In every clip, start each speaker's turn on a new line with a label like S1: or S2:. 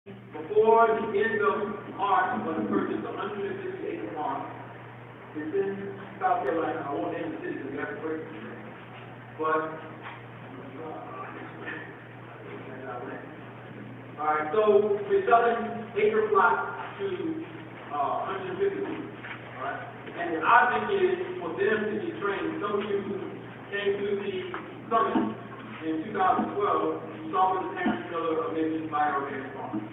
S1: Before the end of March, I'm going to purchase 150-acre farm. It's in South Carolina. I won't name the city because we have to purchase it. But, all right, so we're selling acre plots to 150 people. All right, and the object is for them to be trained. Some of you came to the summit in 2012. You saw what the parents pillar of making bioorganic farms.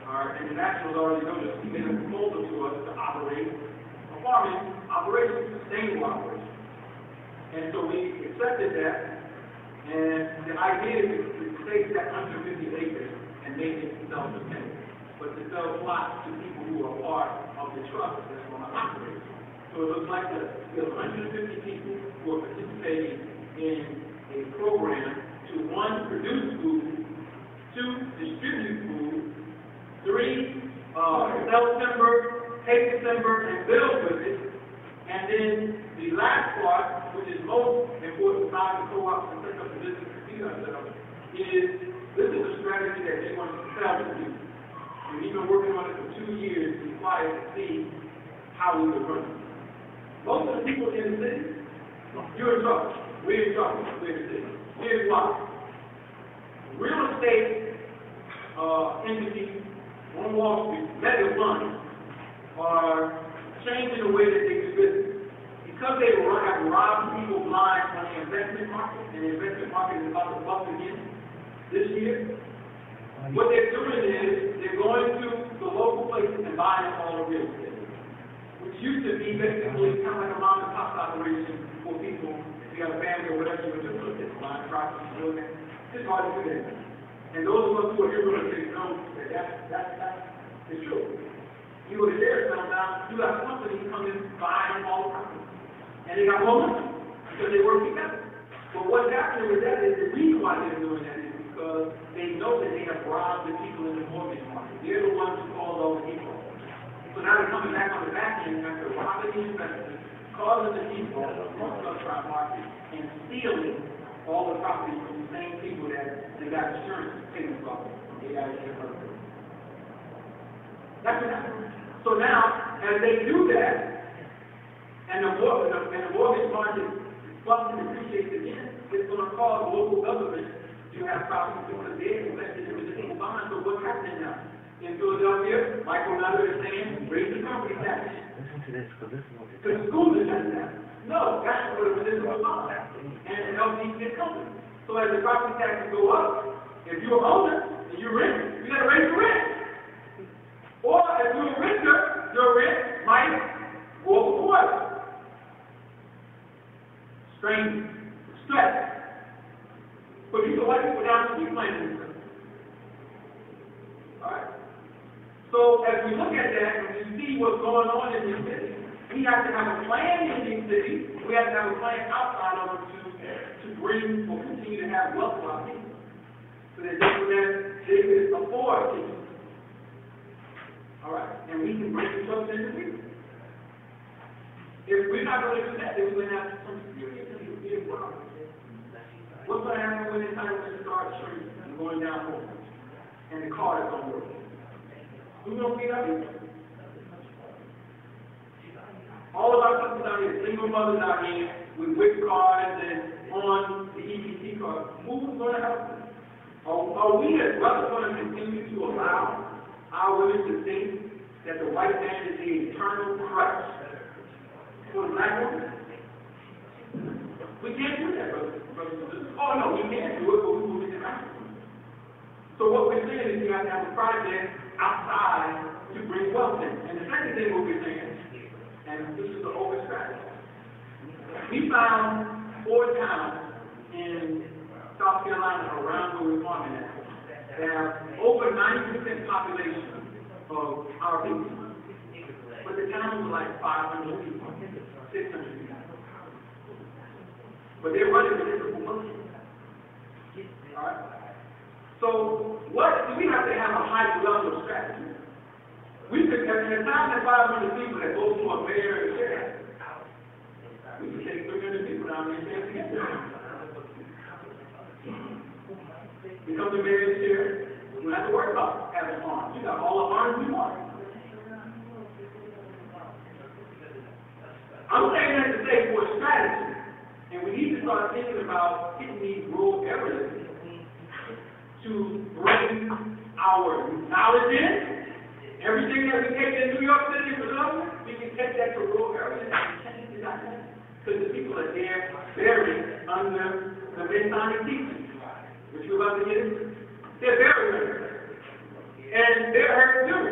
S1: All right, and the nationals already know this. We made a proposal to us to operate a farming operation, sustainable operation. And so we accepted that, and the idea is to take that 150 acres and make it self-sustainable, but to sell plots to people who are part of the trust that's going to operate. So it looks like we have 150 people who are participating in a program to, one, produce food, two, distribute food, three, sell timber, take timber, and build with it. And then the last part, which is most important, besides the co-ops and set up the business that we are set up, is this is a strategy that they want to sell to people. And we've been working on it for 2 years to try to see how we would run it. Most of the people in the city, you're in trouble. We're in trouble. We're in the city. Here's why. Real estate entities on Wall Street, mega funds, are changing the way that they do business. Because they have robbed people blind on the investment market, and the investment market is about to bust again this year, what they're doing is they're going to the local places and buying all the real estate, which used to be basically kind of like a mom and pop operation for people. If you have a family or whatever, you would just look at buying property, building. It's hard to do that. And those of us who are here real estate know that that's true. You go to there sometimes, you have companies coming buying all the property. And they got more money because they work together. But what's happening with that is the reason why they're doing that is because they know that they have robbed the people in the mortgage market. They're the ones who called all the people. So now they're coming back on the back end after robbing the investors, causing the people on the subprime market, and stealing all the property from the same people that they got insurance payments off. They got insurance. That's what happens. So now, as they do that, and the mortgage market is busting and appreciates again, it's going to cause local governments to have problems because they're invested in the same bonds. So what's happening now? In Philadelphia, Michael Nutter is saying, raise the property tax.
S2: Listen to this, because this is what
S1: the school is doing that. No, that's what the municipal law is. And it helps these companies. So as the property taxes go up, if you're a owner and you rent, you got to raise the rent. Or if you're a renter, your rent might go up a quarter. Strange, stress. But you can white people down the street playing this stuff. Alright? So as we look at that and we see what's going on in this city, we have to have a plan in these cities. We have to have a plan outside of them to bring or continue to have wealth for our people. So that they can afford people. Alright? And we can bring the trust into people. If we're not going to do that, then we're going to have some serious and big problems. What's going to happen when entitlement starts shrinking and going down more? And the card is going to work. Who's going to feed our people? All of our sisters out here, single mothers out here with WIC cards and on the EBT card. Who's going to help them? Are we as brothers going to continue to allow our women to think that the white man is the eternal crutch for the black woman? We can't do that, brothers and sisters. Oh no, we can't do it, but we will get it out. So what we're saying is we have to have a project outside to bring wealth in. And the second thing what we're saying, and this is the open strategy, we found 4 towns in South Carolina around where we're farming at that have over 90% population of our people. But the towns are like 500 people, 600 people. But they're running municipal money. Alright? So, we have to have a high level of strategy. We could, in a town that 500 people that goes to a mayor and sheriff, we could take 300 people down there and say, become the mayor and sheriff. We don't have to worry about having farms. start thinking about hitting these rural areas to bring our knowledge in, everything that we take in New York City and Philadelphia, we can take that to rural areas and change the dynamic. Because the people are there buried under the Masonic teaching, which we're about to get into. They're buried under it. And they're hurt too.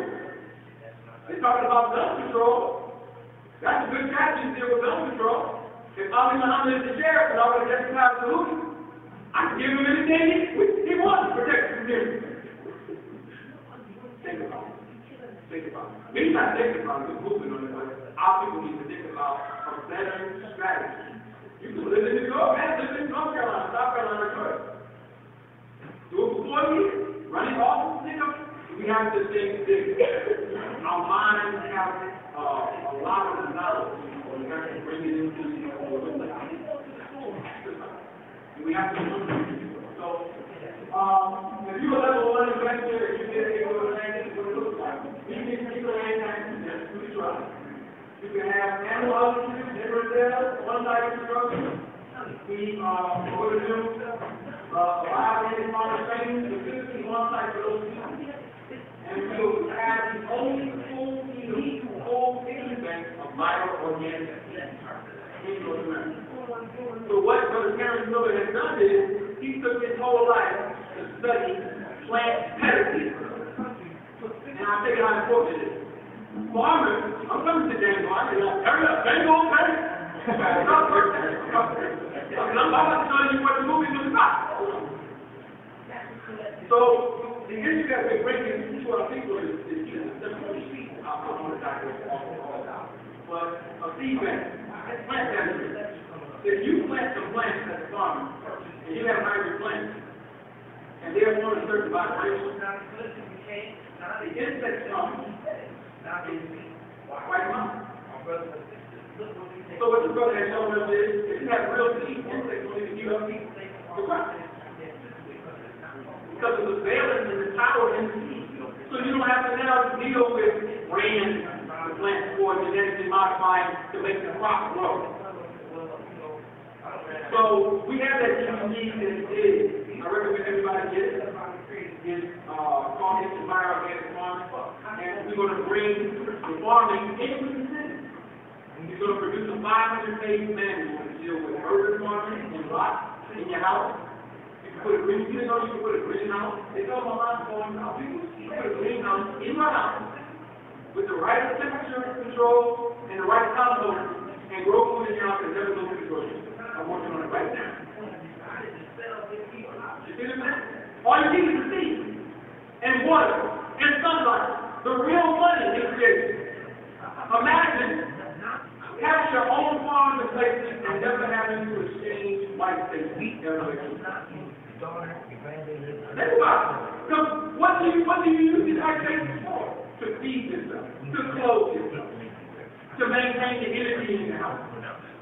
S1: They're talking about gun control. That's a good strategy to deal with gun control. If Ali Muhammad is the sheriff and I would have just a solution, I can give him anything he wants to protect the community. Think about it. Think about it. Maybe not think about it, we're moving on it, but our people need to think about a better strategy. You can live in New York, man, live in North Carolina, South Carolina, Georgia. Do it for 4 years, running office, we have to think big. Our minds have a lot of knowledge. We have to bring it into the we have to look at it. So, if you are level 1 investor, if you get able to land what it looks like. You can take the land taxes, that's who you try. You can have animal altitude, never sales, one-side construction. We are going to do live and farmer training, the 50 on-site for those people. And we will have the only full bank of bio-organic in North America. So what Brother Terrence Miller has done is, he took his whole life to study plant pedigree. And I'll tell you how important it is. Farmers, I'm coming to Django, I said, hurry up, Django, okay? I'm about to tell you what the movie was about. So, the issue that we're bringing to our people is simple. I don't want to digress all out. But a seed bank, plant pedigree. If you plant some plants as a farmer, and you have hybrid plants, and they're on a certain vibration, the insects come, wipe them out. So what the brother has shown us is, if you have real seed, insects will even give up the crop. Because of the valence and the power in the seed. So you don't have to now deal with rain, the plant for genetically modifying to make the crop grow. So we have that unique that is, I recommend everybody get it. It's called Min.Farrak and we're going to bring the farming into the city. We're going to produce a 500-page manual to deal with urban farming and lots in your house. You can put a greenhouse. They tell my mom's going out. You can put a greenhouse in my house with the right temperature control and the right compost and grow food in your house and never go to the grocery store. I'm working on it right now. You see what I'm saying? All you need is a seed and water and sunlight. The real money is created. Imagine having your own farms and places and never having to exchange white space. Think about it. Because what do you use these white spaces for? To feed yourself, to clothe yourself, to maintain the energy in your house,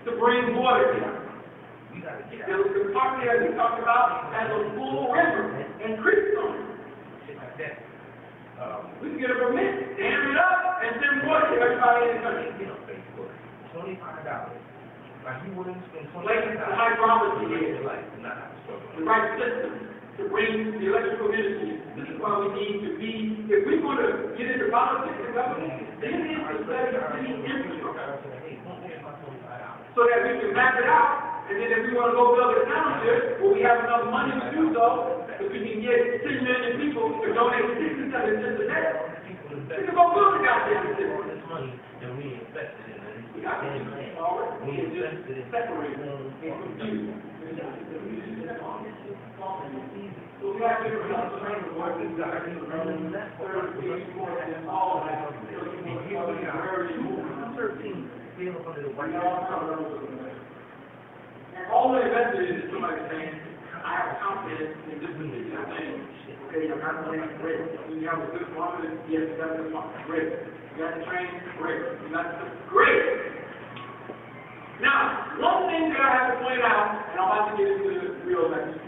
S1: to bring water in. The park there we talked about has a full river and creeks on it. We can get a permit, dam it up, and send water to everybody in the country. $25. Places the hydrology is, the right system to bring the electrical energy. This is why we need to be, if we're going to get into politics and government, then we need to study city infrastructure so that we can map it out. And then if we want to go build a township where we have enough money to do so, if we can get 10 million people to donate 67 cents a day, we can go build a goddamn city. We got to do it already. We invested in separate and confused. So we have to do training work and all of that. And all the investors is somebody saying, I have confidence in this particular thing. Okay, your confidence is great. You have a good farmer, yes, you got a good farmer, great. You got the training, great. You got the great. Now, one thing that I have to point out, and I'm about to get into the real lecture,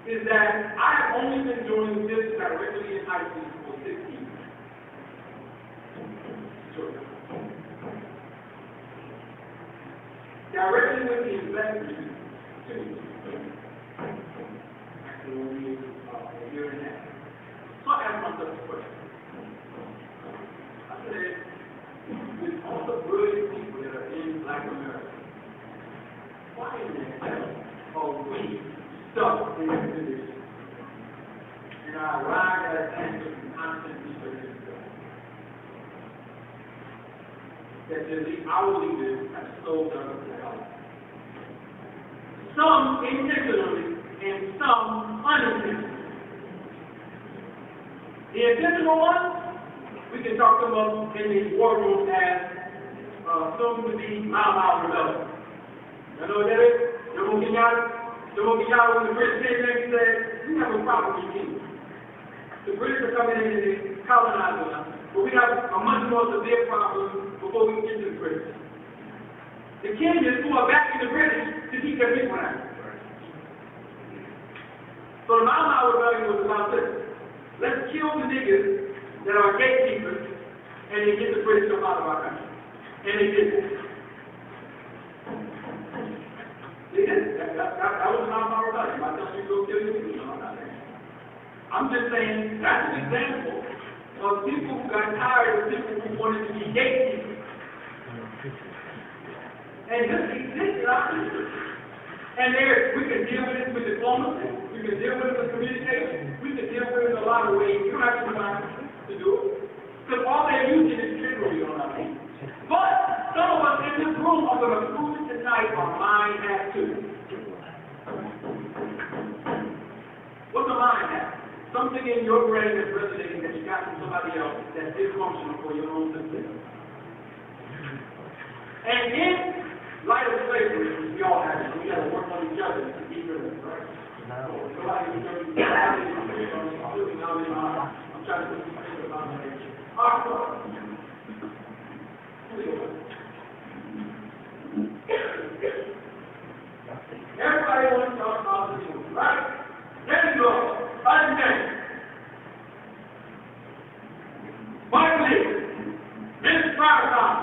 S1: is that I have only been doing this directly in high school for 6 years. Sure. Directly with the investors Actually, only a year and a half. So I asked myself a question. I said, with all the brilliant people that are in Black America, why in the hell are we stuck in this position? And I arrived at an answer from constant research and stuff. That our leaders have slowed down the health. Some intentionally and some unintentionally. The intentional ones, we can talk about in the war room as soon to be Mau rebellion. You know what that is? The Kenyatta, when the British came in, he said, we have a problem with you. The British are coming in and they colonize us, but we have a much more severe problem before we get to the British. The Kenyans who are backing the British to keep their people out. So the Mau rebellion was about this. Let's kill the niggas that are gatekeepers and then get the British up out of our country. And they did that. They did it. That was not my rebellion. I tell you to go kill your people. No, I'm not saying. I'm just saying that's an example of people who got tired of people who wanted to be gatekeepers. And this exists in our history. And there, we can deal with it with diplomacy. We can deal with it with communication. We can deal with it in a lot of ways. You don't have to learn to do it. Because all they're using is literally on our feet. But some of us in this room are going to prove it tonight our mind has to. What's a mind have? Something in your brain that's resonating that you got from somebody else that's dysfunctional for your own system. And in light of slavery, we all have it. We got to work on each other to keep it, right? I'm trying to put some things about my nature. Everybody wants to talk about the truth, right? There you go. Understand. Min.Farrak.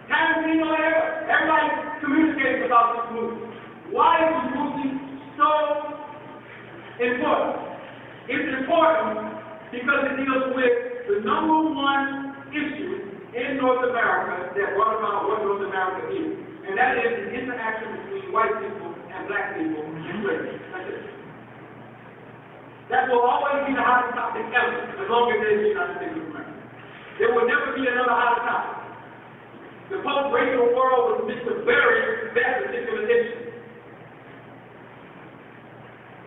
S1: Haven't seen no ever. Everybody communicates about this movement. Why is this movement so important? It's important because it deals with the number one issue in North America that brought about what North America is. And that is the interaction between white people and black people in slavery. That's it. That will always be the hottest topic ever, as long as there's the United States of America. There will never be another hottest topic. The post-racial world was meant to bury that particular issue.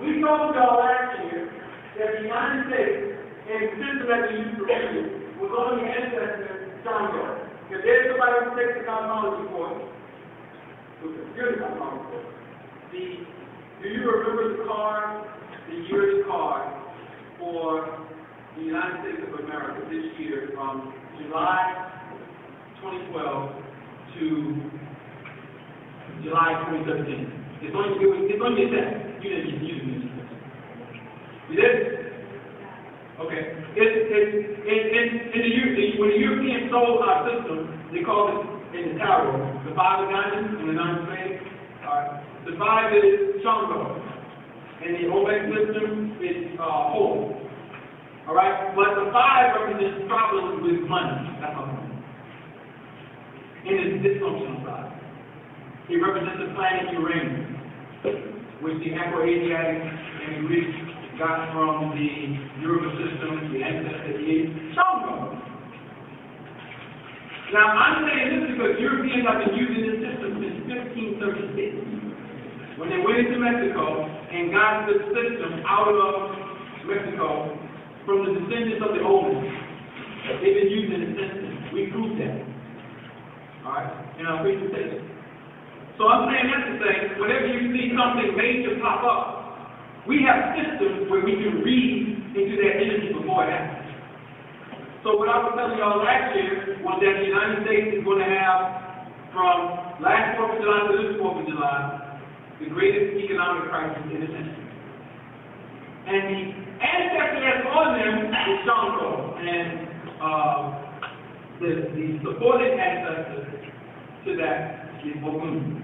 S1: We told y'all last year that the United States and the system that we used to review was only an ancestor Django. If there's somebody who takes the cosmology course, who's a good cosmology course, do you remember the yearly card for the United States of America this year from July 2012 to July 2013? It's on your set. You didn't use it. You did? Okay. When the Europeans sold our system, they called it in the tarot the 5 of diamonds and the 9 of spades. The 5 is Django, and the Obed system is whole. All right, but the 5 represents problems with money. That's all. In its dysfunctional side, it represents the planet Uranus, which the Afro-Asiatics and the Greeks got from the Yoruba system, the ancestor is Django. Now, I'm saying this because Europeans have been using this system since 1536. When they went into Mexico and got the system out of Mexico from the descendants of the old ones, they've been using it since then. We proved that. All right? In our presentation. So I'm saying that to say, whenever you see something major pop up, we have systems where we can read into that energy before it happens. So what I was telling y'all last year was that the United States is going to have, from last 4th of July to this 4th of July, the greatest economic crisis in the century. And the ancestor that's on them is Django, and the supporting ancestor to that is Ogun.